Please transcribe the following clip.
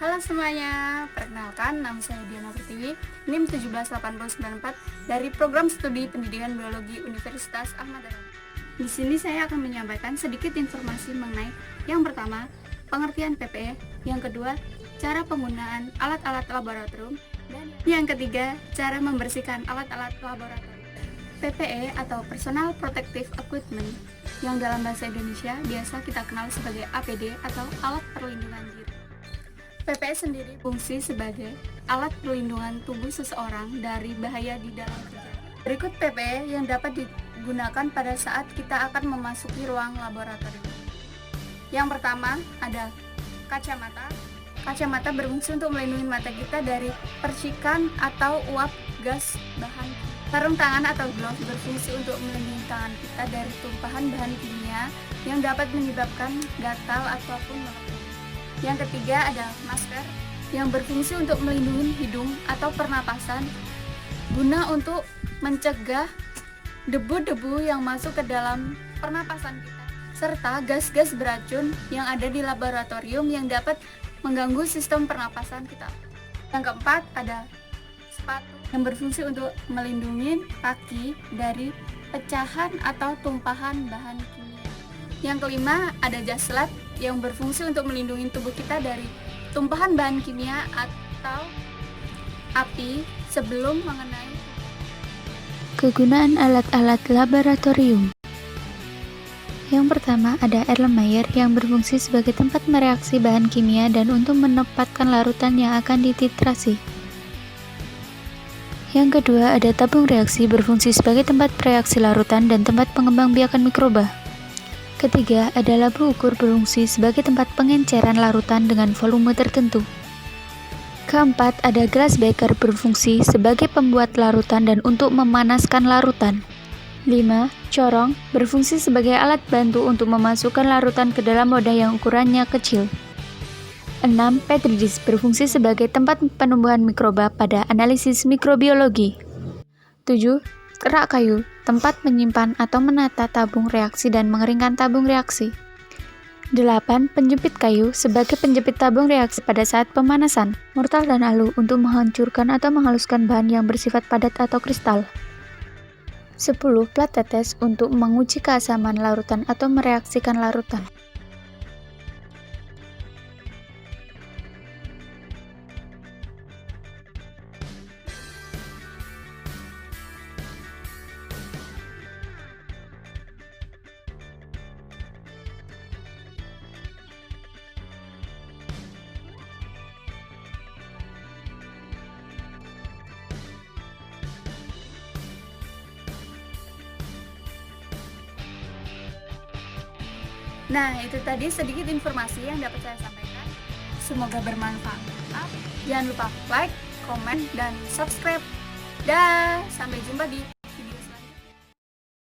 Halo semuanya, perkenalkan nama saya Diana Pertiwi, NIM 17894 dari Program Studi Pendidikan Biologi Universitas Ahmad Yani. Di sini saya akan menyampaikan sedikit informasi mengenai yang pertama, pengertian PPE, yang kedua, cara penggunaan alat-alat laboratorium, dan yang ketiga, cara membersihkan alat-alat laboratorium. PPE atau Personal Protective Equipment, yang dalam bahasa Indonesia biasa kita kenal sebagai APD atau alat perlindungan diri. PPE sendiri fungsi sebagai alat perlindungan tubuh seseorang dari bahaya di dalam kerja. Berikut PPE yang dapat digunakan pada saat kita akan memasuki ruang laboratorium. Yang pertama ada kacamata. Kacamata berfungsi untuk melindungi mata kita dari percikan atau uap gas bahan. Sarung tangan atau glove berfungsi untuk melindungi tangan kita dari tumpahan bahan kimia yang dapat menyebabkan gatal ataupun melepuh. Yang ketiga ada masker yang berfungsi untuk melindungi hidung atau pernapasan guna untuk mencegah debu-debu yang masuk ke dalam pernapasan kita serta gas-gas beracun yang ada di laboratorium yang dapat mengganggu sistem pernapasan kita. Yang keempat ada sepatu yang berfungsi untuk melindungi kaki dari pecahan atau tumpahan bahan kimia. Yang kelima ada jas lab yang berfungsi untuk melindungi tubuh kita dari tumpahan bahan kimia atau api sebelum mengenai. Kegunaan alat-alat laboratorium. Yang pertama ada Erlenmeyer yang berfungsi sebagai tempat mereaksi bahan kimia dan untuk menempatkan larutan yang akan dititrasi. Yang kedua ada tabung reaksi berfungsi sebagai tempat reaksi larutan dan tempat pengembangbiakan mikroba. Ketiga, ada labu ukur berfungsi sebagai tempat pengenceran larutan dengan volume tertentu. Keempat, ada glass beaker berfungsi sebagai pembuat larutan dan untuk memanaskan larutan. 5. Corong berfungsi sebagai alat bantu untuk memasukkan larutan ke dalam wadah yang ukurannya kecil. 6. Petri dish berfungsi sebagai tempat penumbuhan mikroba pada analisis mikrobiologi. 7. Kerak kayu, tempat menyimpan atau menata tabung reaksi dan mengeringkan tabung reaksi. 8. Penjepit kayu sebagai penjepit tabung reaksi pada saat pemanasan. Mortar dan alu untuk menghancurkan atau menghaluskan bahan yang bersifat padat atau kristal. 10. Plat tetes untuk menguji keasaman larutan atau mereaksikan larutan. Nah, itu tadi sedikit informasi yang dapat saya sampaikan. Semoga bermanfaat. Jangan lupa like, komen, dan subscribe. Dah, sampai jumpa di